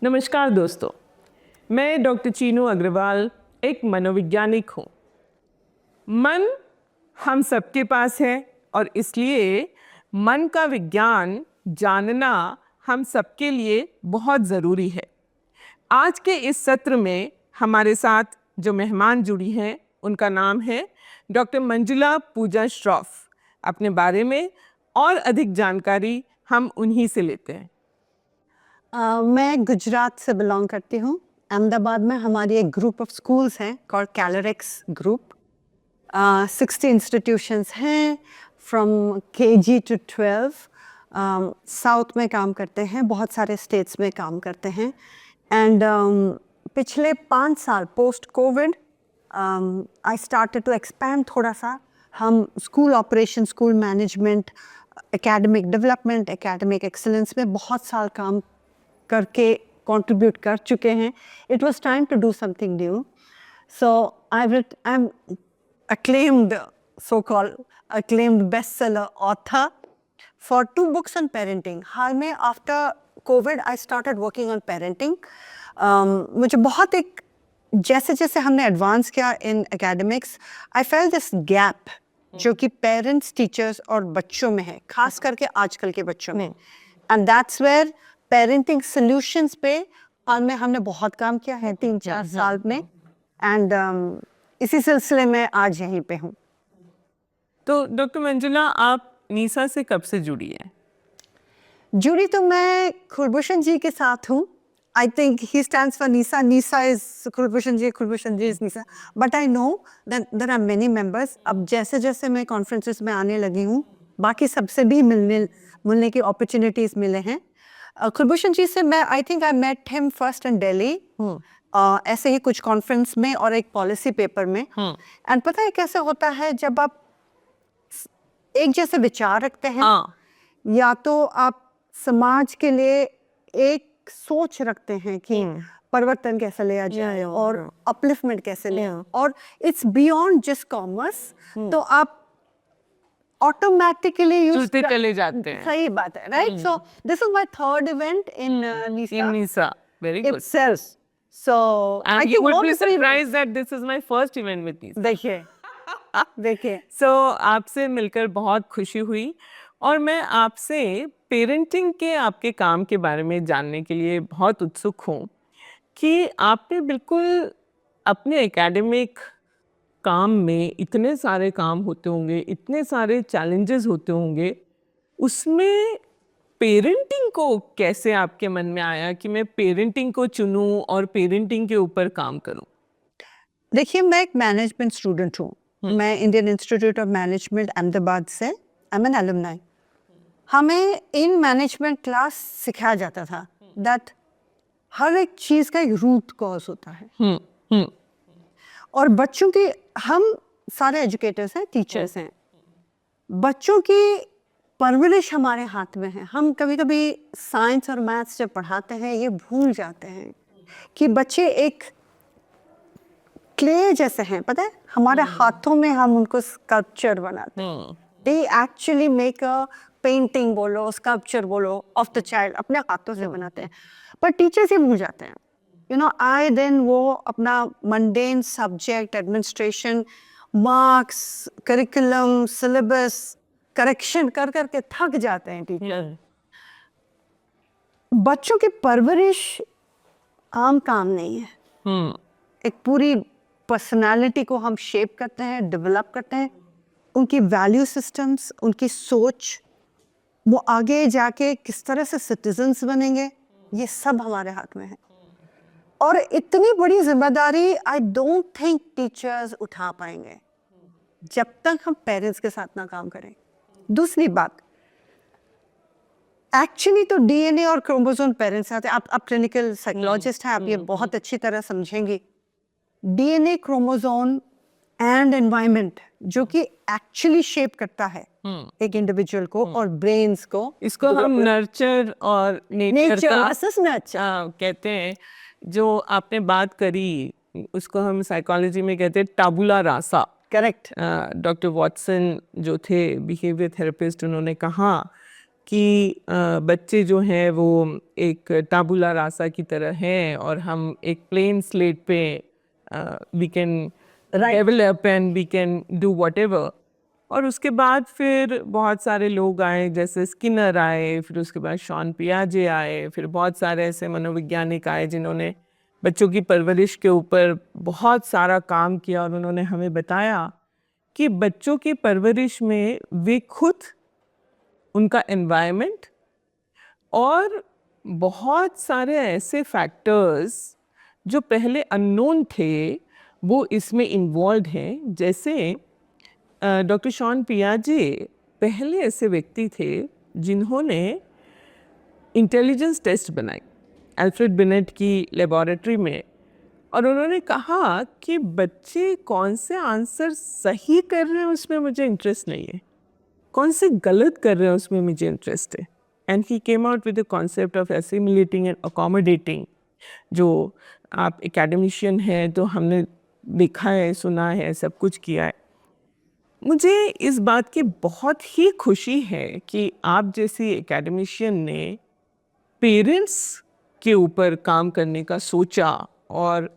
नमस्कार दोस्तों, मैं डॉक्टर चीनू अग्रवाल एक मनोवैज्ञानिक हूँ। मन हम सबके पास है और इसलिए मन का विज्ञान जानना हम सबके लिए बहुत ज़रूरी है। आज के इस सत्र में हमारे साथ जो मेहमान जुड़ी हैं उनका नाम है डॉक्टर मंजुला पूजा श्रॉफ। अपने बारे में और अधिक जानकारी हम उन्हीं से लेते हैं। मैं गुजरात से बिलोंग करती हूँ। अहमदाबाद में हमारी एक ग्रुप ऑफ स्कूल्स हैं कॉल्ड कैलोरेक्स ग्रुप। 60 इंस्टीट्यूशंस हैं फ्रॉम KG to 12। साउथ में काम करते हैं, बहुत सारे स्टेट्स में काम करते हैं। एंड पिछले 5 साल post COVID I started to expand थोड़ा सा। हम school operation, school management, academic development, academic excellence में बहुत साल काम करके कंट्रीब्यूट कर चुके हैं। It was time to do something new, so I am acclaimed, so-called acclaimed bestseller author for 2 books on parenting. हाल में after COVID I started working on parenting. मुझे बहुत एक जैसे जैसे हमने एडवांस किया in academics, I fail this gap जो कि पेरेंट्स, टीचर्स और बच्चों में है, खास करके आजकल के बच्चों में। And that's where parenting solutions पे हाल में हमने बहुत काम किया है 3-4 साल में। एंड इसी सिलसिले में आज यहीं पे हूँ। तो डॉक्टर मंजुला, आप नीसा से कब से जुड़ी हैं? जुड़ी तो मैं कुलभूषण जी के साथ हूँ। I think he stands for NISA, NISA is Kulbhushan ji is NISA, but I know that there are many members. अब जैसे जैसे मैं कॉन्फ्रेंसेस में आने लगी हूँ, बाकी सबसे भी मिलने की अपॉर्चुनिटीज मिले हैं। कुलभूषण जी से मैं I think I met him first in Delhi, ऐसे ही कुछ कॉन्फ्रेंस में और एक पॉलिसी पेपर में। एंड पता है कैसे होता है, जब आप एक जैसे विचार रखते हैं, या तो आप समाज के लिए एक सोच रखते हैं कि परिवर्तन कैसे लिया जाए और अपलिफ्टमेंट कैसे ले, और इट्स बियॉन्ड जस्ट कॉमर्स, तो आप ऑटोमेटिकली चलते चले जाते हैं। सही बात है, right? So this is my third event in NISA. Very good. itself. So And you would be surprised that this is my first event with Nisa. देखिए So आपसे मिलकर बहुत खुशी हुई और मैं आपसे पेरेंटिंग के आपके काम के बारे में जानने के लिए बहुत उत्सुक हूँ कि आपने बिल्कुल अपने एकेडमिक काम में इतने सारे काम होते होंगे, इतने सारे चैलेंजेस होते होंगे, उसमें पेरेंटिंग को कैसे आपके मन में आया कि मैं पेरेंटिंग को चुनूं और पेरेंटिंग के ऊपर काम करूं? देखिए, मैं एक मैनेजमेंट स्टूडेंट हूँ। मैं Indian institute of management Ahmedabad से, आई एम एन एलुमनाई। हमें इन मैनेजमेंट क्लास सिखाया जाता था दैट हर एक चीज़ का एक रूट कॉज होता है। और बच्चों की, हम सारे एजुकेटर्स हैं, टीचर्स हैं, बच्चों की परवरिश हमारे हाथ में है। हम कभी कभी साइंस और मैथ्स जब पढ़ाते हैं ये भूल जाते हैं कि बच्चे एक क्ले जैसे हैं, पता है, हमारे हाथों में हम उनको स्कल्पचर बनाते हैं। They actually make a painting बोलो, स्कल्पचर बोलो, ऑफ द चाइल्ड, अपने हाथों से बनाते हैं। पर टीचर्स ये भूल जाते हैं। यू नो, आए दिन वो अपना mundane subject, administration, marks, curriculum, syllabus, correction कर करके थक जाते हैं टीचर। बच्चों की परवरिश आम काम नहीं है। एक पूरी पर्सनालिटी को हम शेप करते हैं, डेवलप करते हैं, उनकी वैल्यू सिस्टम्स, उनकी सोच, वो आगे जाके किस तरह से सिटीजन्स बनेंगे, ये सब हमारे हाथ में है। और इतनी बड़ी जिम्मेदारी आई डोंट थिंक टीचर्स उठा पाएंगे जब तक हम पेरेंट्स के साथ ना काम करें। दूसरी बात, एक्चुअली तो डीएनए और क्रोमोसोम पेरेंट्स आते हैं। आप क्लिनिकल साइकोलॉजिस्ट हैं, आप ये बहुत अच्छी तरह समझेंगे। डीएनए, क्रोमोसोम एंड एनवायरनमेंट जो कि एक्चुअली शेप करता है एक इंडिविजुअल को और ब्रेन्स को, इसको हम नर्चर और नेचर का कहते हैं। जो आपने बात करी उसको हम साइकोलॉजी में कहते हैं टाबुला रासा। करेक्ट। डॉक्टर वॉटसन जो थे बिहेवियर थेरेपिस्ट, उन्होंने कहा कि बच्चे जो हैं वो एक टाबुला रासा की तरह हैं और हम एक प्लेन स्लेट पे we can develop and we can do whatever. और उसके बाद फिर बहुत सारे लोग आए, जैसे स्किनर आए, फिर उसके बाद शॉन पियाजे आए, फिर बहुत सारे ऐसे मनोवैज्ञानिक आए जिन्होंने बच्चों की परवरिश के ऊपर बहुत सारा काम किया और उन्होंने हमें बताया कि बच्चों की परवरिश में वे खुद, उनका एनवायरनमेंट और बहुत सारे ऐसे फैक्टर्स जो पहले अननोन थे वो इसमें इन्वॉल्व हैं। जैसे डॉक्टर शॉन पियाजे पहले ऐसे व्यक्ति थे जिन्होंने इंटेलिजेंस टेस्ट बनाई अल्फ्रेड बिनेट की लेबोरेटरी में, और उन्होंने कहा कि बच्चे कौन से आंसर सही कर रहे हैं उसमें मुझे इंटरेस्ट नहीं है, कौन से गलत कर रहे हैं उसमें मुझे इंटरेस्ट है। And he came out with the concept of assimilating and accommodating. जो आप एकेडमिशियन हैं तो हमने देखा है, सुना है, सब कुछ किया है। मुझे इस बात की बहुत ही खुशी है कि आप जैसी एकेडमिशियन ने पेरेंट्स के ऊपर काम करने का सोचा, और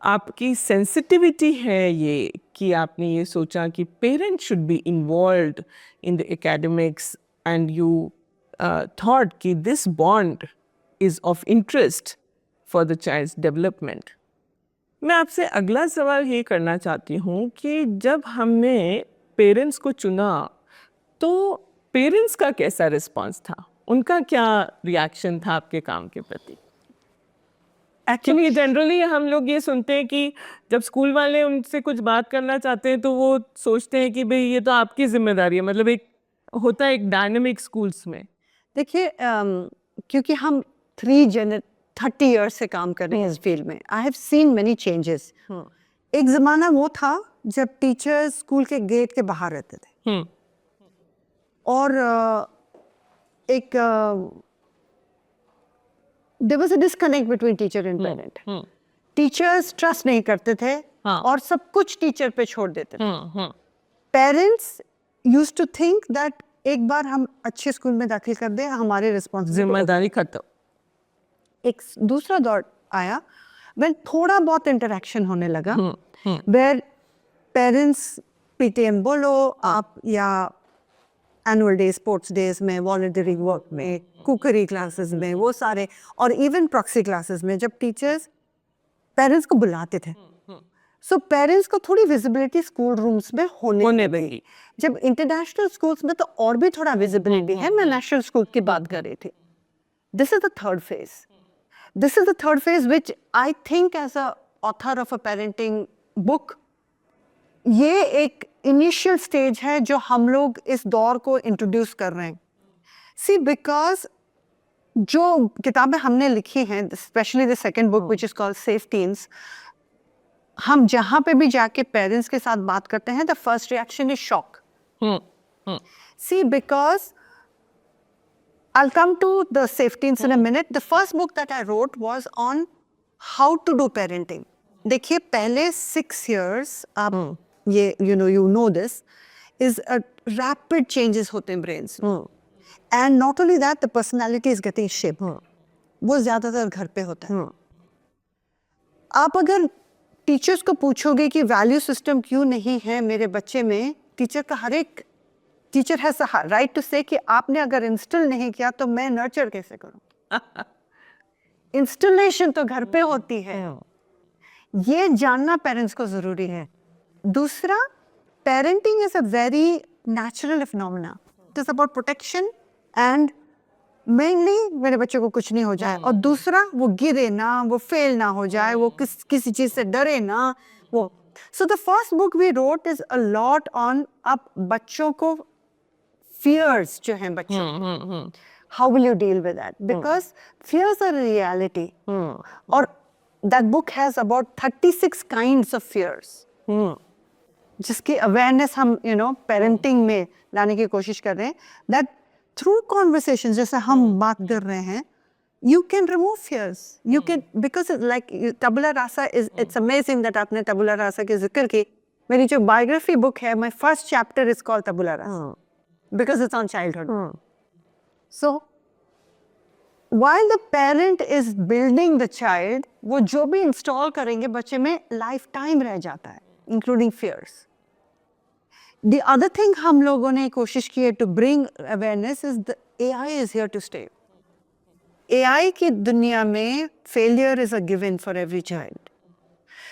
आपकी सेंसिटिविटी है ये कि आपने ये सोचा कि parents should be involved in the academics and you thought कि this bond is of interest for the child's development. मैं आपसे अगला सवाल ये करना चाहती हूँ कि जब हमने पेरेंट्स को चुना तो पेरेंट्स का कैसा रिस्पांस था, उनका क्या रिएक्शन था आपके काम के प्रति? एक्चुअली जनरली हम लोग ये सुनते हैं कि जब स्कूल वाले उनसे कुछ बात करना चाहते हैं तो वो सोचते हैं कि भाई ये तो आपकी जिम्मेदारी है, मतलब एक होता है एक डायनेमिक स्कूल्स में। देखिए क्योंकि हम 30 ईयर्स से काम कर रहे हैं इस फील्ड में, I have seen many changes. एक ज़माना वो था जब टीचर्स स्कूल के गेट के बाहर रहते थे और एक there was a disconnect between teacher and parent. Teachers trust नहीं करते थे और सब कुछ टीचर पे छोड़ देते थे। Parents used to think that एक बार हम अच्छे स्कूल में दाखिल कर दें, हमारे रिस्पॉन्सिबिलिटी, जिम्मेदारी खत्म। एक दूसरा दौर आया when थोड़ा बहुत इंटरेक्शन होने लगा, where पेरेंट्स पीटीएम बोलो आप, या एनुअल डे, स्पोर्ट्स डेज में, वॉलंटियरिंग वर्क में, कुकरी क्लासेस में, वो सारे, और इवन प्रॉक्सी क्लासेस में जब टीचर्स पेरेंट्स को बुलाते थे, सो पेरेंट्स को थोड़ी विजिबिलिटी स्कूल रूम्स में होने लगी। जब इंटरनेशनल स्कूल्स में तो और भी थोड़ा विजिबिलिटी है, मैं नेशनल स्कूल की बात कर रही थी। This is the third phase. This is the third phase which I think as a author of a parenting book, ये एक initial stage है जो हम लोग इस दौर को introduce कर रहे हैं। See, because जो किताबें हमने लिखी हैं, especially the second book which is called Safe Teens, हम जहाँ पे भी जाके parents के साथ बात करते हैं, the first reaction is shock. See, because I'll come to the Safe Teens in a minute. The first book that I wrote was on how to do parenting. देखिए पहले 6 years आप ये you know this is a rapid changes होते हैं brains, and not only that the personality is getting shaped. वो ज़्यादातर घर पे होता है। आप अगर टीचर्स को पूछोगे कि वैल्यू सिस्टम क्यों नहीं है मेरे बच्चे में, टीचर का हर एक teacher has a right to say कि आपने अगर इंस्टॉल नहीं किया तो मैं नर्चर कैसे करूं। इंस्टॉलेशन तो घर पे होती है, ये जानना पेरेंट्स को जरूरी है। दूसरा, parenting is a very natural phenomena. It is about protection and mainly मेरे बच्चे को कुछ नहीं हो जाए, और दूसरा वो गिरे ना, वो फेल ना हो जाए, वो किसी चीज से डरे ना, वो। So the first book we wrote is a lot on आप बच्चों को fears जो हैं बच्चों, how will you deal with that, because fears are a reality, और that book has about 36 kinds of fears, जिसकी awareness हम parenting में लाने की कोशिश कर रहे हैं, that through conversations जैसे हम बात कर रहे हैं, you can remove fears, you can, because it's like tabula rasa is, it's amazing that आपने tabula rasa की जिक्र की। मेरी जो biography book है, my first chapter is called tabula rasa, because it's on childhood. So while the parent is building the child, वो जो भी इंस्टॉल करेंगे बच्चे में लाइफ टाइम रह जाता है, including fears. The other thing हम लोगों ने कोशिश की है to bring awareness is the AI is here to stay. AI की दुनिया में failure is a given for every child.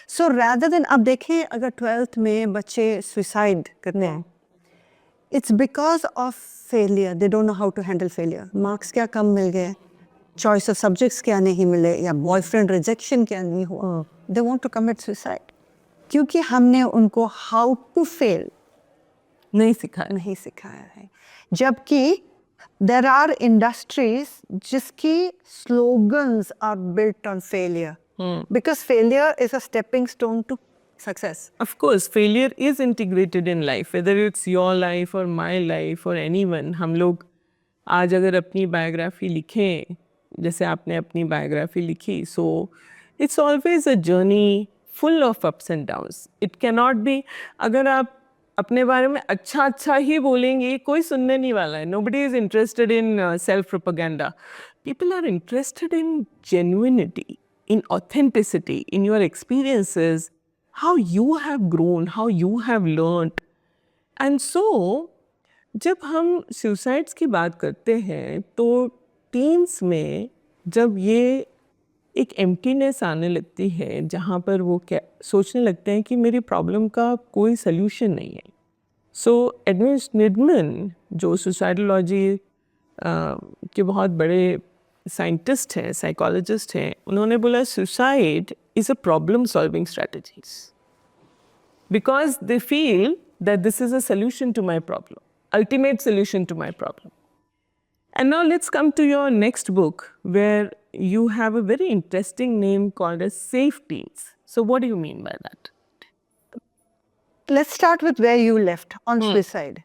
So rather than अब देखें अगर 12th में बच्चे suicide करते हैं, it's because of failure. They don't know how to handle failure. Marks क्या कम मिल गए, choice of subjects क्या नहीं मिले, या boyfriend rejection क्या नहीं हुआ. They want to commit suicide. क्योंकि हमने उनको how to fail नहीं सिखाया. नहीं सिखाया है. जबकि there are industries जिसकी slogans are built on failure. Because failure is a stepping stone to success. Of course, failure is integrated in life, whether it's your life or my life or anyone. हम लोग आज अगर अपनी biography लिखें, जैसे आपने अपनी बायोग्राफी लिखी, so it's always a journey full of ups and downs. It cannot be, अगर आप अपने बारे में अच्छा ही बोलेंगे, कोई सुनने नहीं वाला है. Nobody is interested in self-propaganda. People are interested in genuinity, in authenticity, in your experiences, how you have grown, how you have learned. And so, जब हम suicides की बात करते हैं, तो teens में जब ये एक एम्प्टीनेस आने लगती है, जहाँ पर वो क्या सोचने लगते हैं कि मेरी प्रॉब्लम का कोई सल्यूशन नहीं है. सो एडविन स्निडमैन, जो सुसाइडोलॉजी के बहुत बड़े साइंटिस्ट हैं, साइकोलॉजिस्ट हैं, उन्होंने बोला suicide is a problem solving strategies, because they feel that this is a solution to my problem, ultimate solution to my problem. And now let's come to your next book, where you have a very interesting name called as Safe Teens. So what do you mean by that? Let's start with where you left on suicide.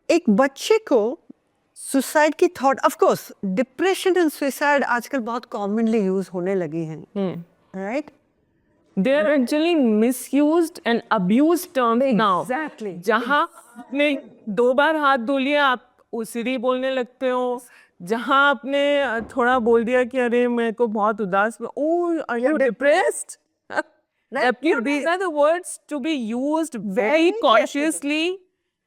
एक बच्चे को suicide की thought, of course depression and suicide आजकल बहुत commonly use होने लगी हैं, right? They are actually misused and abused terms now. Exactly. जहाँ आपने 2 बार हाथ धो लिया, आप उसिरी बोलने लगते हो. जहाँ आपने थोड़ा बोल दिया कि अरे मेरे को बहुत उदास, oh, are you depressed? These are the words to be used very cautiously,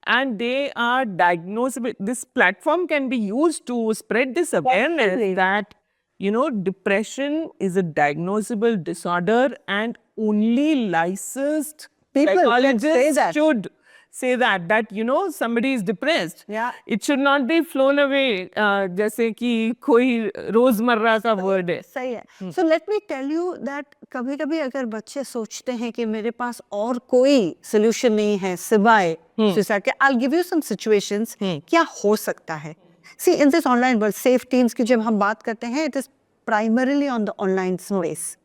and they are diagnosable. This platform can be used to spread this awareness that, you know, depression is a diagnosable disorder, and only licensed people can say psychologists that. should say that you know somebody is depressed. Yeah. It should not be flown away जैसे कि कोई रोजमर्रा का word है. सही है. So let me tell you that कभी-कभी अगर बच्चे सोचते हैं कि मेरे पास और कोई solution नहीं है सिवाय suicide के, I'll give you some situations क्या हो सकता है. See, in this online world, safe teens की जब हम बात करते हैं, it is primarily on the online space.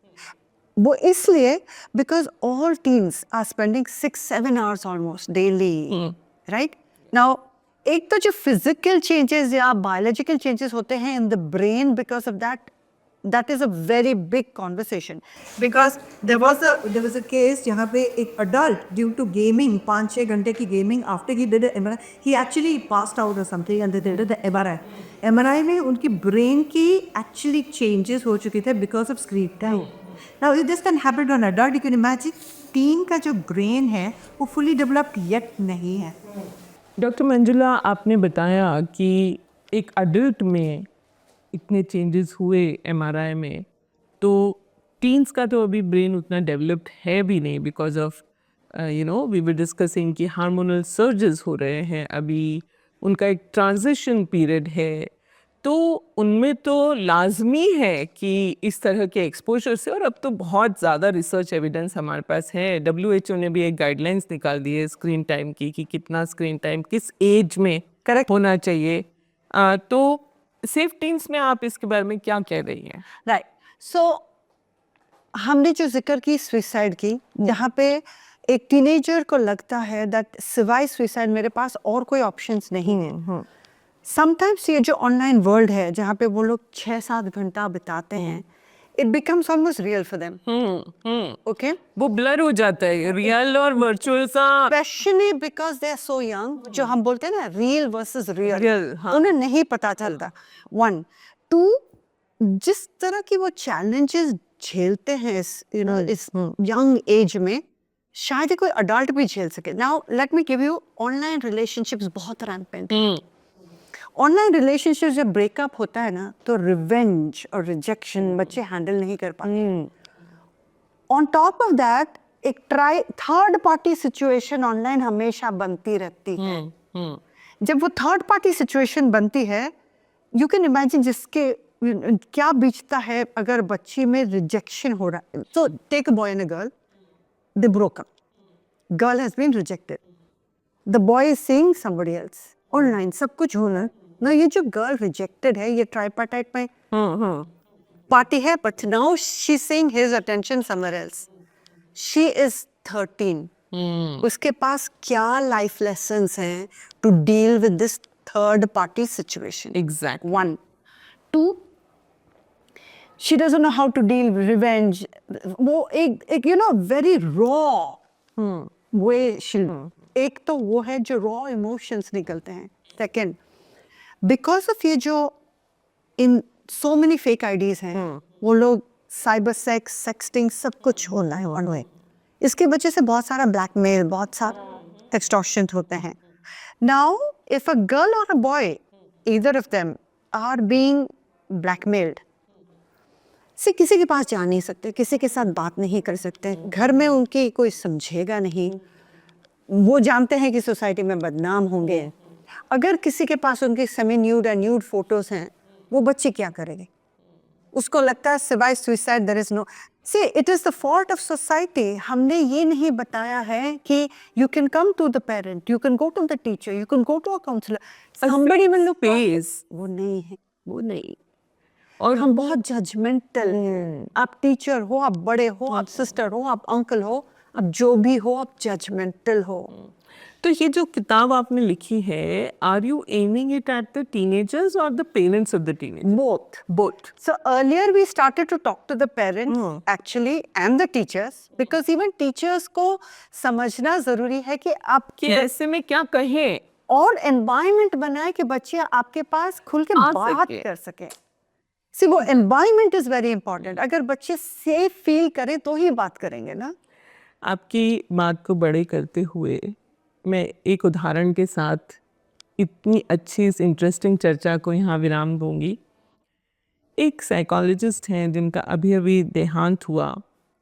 वो इसलिए because all teens are spending 6-7 hours almost daily, right? Now, एक तो जो physical changes या biological changes होते हैं in the brain because of that is a very big conversation. Because there was a case जहाँ पे एक adult due to gaming 5-6 घंटे की gaming after he did an MRI, he actually passed out or something and they did the MRI. MRI में उनकी brain की actually changes हो चुकी थे because of screen time. Now if this can happen to an adult, you can imagine teen का जो brain है वो fully developed yet नहीं है. डॉक्टर मंजुला, आपने बताया कि एक अडल्ट में इतने चेंजेस हुए एमआरआई में, तो टीन्स का तो अभी ब्रेन उतना डेवलप्ड है भी नहीं because of you know we were discussing कि हार्मोनल सर्जेस हो रहे हैं, अभी उनका एक ट्रांजिशन पीरियड है. तो उनमें तो लाजमी है कि इस तरह के एक्सपोजर से, और अब तो बहुत ज़्यादा रिसर्च एविडेंस हमारे पास है. WHO ने भी एक गाइडलाइंस निकाल दी है स्क्रीन टाइम की कि कितना स्क्रीन टाइम किस एज में करेक्ट होना चाहिए. तो सेफ टीन्स में आप इसके बारे में क्या कह रही हैं? राइट. सो हमने जो जिक्र की सुसाइड की, जहाँ पे एक टीनेजर को लगता है दैट सिवाय सुसाइड मेरे पास और कोई ऑप्शंस नहीं है. समटाइम्स ये जो ऑनलाइन वर्ल्ड है जहाँ पे वो लोग 6-7 घंटा बिताते हैं, it becomes almost real for them. Okay? वो ब्लर हो जाता है रियल और वर्चुअल सा। Especially because they are so young, जो हम बोलते हैं ना real versus real, Real, हाँ। उन्हें नहीं पता चलता. 1, 2, जिस तरह की वो challenges झेलते हैं इस young age में, शायद ही कोई adult भी झेल सके. Now let me give you, online relationships बहुत rampant. ऑनलाइन रिलेशनशिप जब ब्रेकअप होता है ना, तो रिवेंज और रिजेक्शन बच्चे हैंडल नहीं कर पाते. ऑन टॉप ऑफ दैट एक थर्ड पार्टी सिचुएशन ऑनलाइन हमेशा बनती रहती है. जब वो थर्ड पार्टी सिचुएशन बनती है, यू कैन इमेजिन जिसके क्या बीतता है अगर बच्ची में रिजेक्शन हो रहा है. So take a boy and a girl, they broke up, girl has been rejected, the boy is seeing somebody else online, सब कुछ होना ना. ये जो गर्ल रिजेक्टेड है, ये ट्राइपार्टाइट में पार्टी है, but now she is seeing his attention somewhere else. She is 13. उसके पास क्या लाइफ लेसन्स हैं to deal with this third party situation. Exactly. 1, 2, she doesn't know how to deal with revenge. वो एक very raw way एक तो वो है जो raw emotions निकलते हैं. Second, because of ये जो in so many fake IDs हैं, वो लोग साइबर सेक्स, सेक्सटिंग सब कुछ होना है one way. इसके वजह से बहुत सारा ब्लैकमेल, बहुत सारा एक्सटॉर्शन होते हैं. Now, if a girl or a boy, either of them are being blackmailed, से किसी के पास जा नहीं सकते, किसी के साथ बात नहीं कर सकते, घर में उनकी कोई समझेगा नहीं, वो जानते हैं कि सोसाइटी में बदनाम होंगे. अगर किसी के पास उनके सेमी न्यूड या न्यूड फोटोज हैं, वो बच्चे क्या करेंगे? उसको लगता है सिवाय suicide there is no. See it is the fault of society. हमने ये नहीं बताया है कि you can come to the parent, you can go to the teacher, you can go to a counsellor, somebody will look Space. वो नहीं है, वो नहीं. और हम बहुत जजमेंटल हैं. आप टीचर हो, आप बड़े हो, आप सिस्टर हो, आप अंकल हो, आप जो भी हो, आप जजमेंटल हो. तो ये जो किताब आपने लिखी है, are you aiming it at the teenagers or the parents of the teenagers? Both. Both. So earlier we started to talk to the parents actually and the teachers, because even teachers को समझना जरूरी है कि आप कि ऐसे में क्या कहें और environment बनाए कि बच्चे आपके पास खुल के आ बात सके. कर सके. See, वो environment is very important. अगर बच्चे safe feel करें तो ही बात करेंगे ना. आपकी बात को बड़े करते हुए मैं एक उदाहरण के साथ इतनी अच्छी इस इंटरेस्टिंग चर्चा को यहाँ विराम दूंगी. एक साइकोलॉजिस्ट हैं जिनका अभी अभी देहांत हुआ.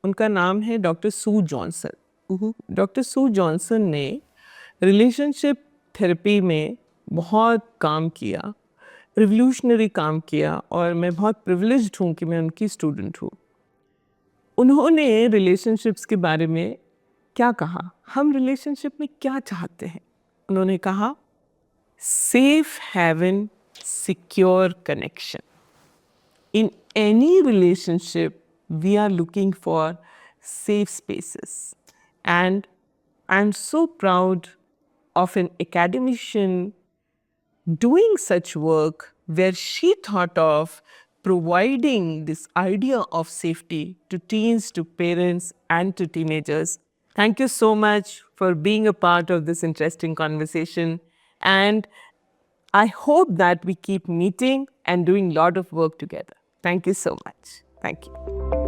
उनका नाम है डॉक्टर सू जॉनसन. डॉक्टर सू जॉनसन ने रिलेशनशिप थेरेपी में बहुत काम किया, रिवोल्यूशनरी काम किया, और मैं बहुत प्रिविलेज्ड हूँ कि मैं उनकी स्टूडेंट हूँ. उन्होंने रिलेशनशिप्स के बारे में क्या कहा, हम रिलेशनशिप में क्या चाहते हैं? उन्होंने कहा, safe haven, secure connection. In any relationship, we are looking for safe spaces. And I'm so proud of an academician doing such work where she thought of providing this idea of safety to teens, to parents, and to teenagers. Thank you so much for being a part of this interesting conversation. And I hope that we keep meeting and doing a lot of work together. Thank you so much. Thank you.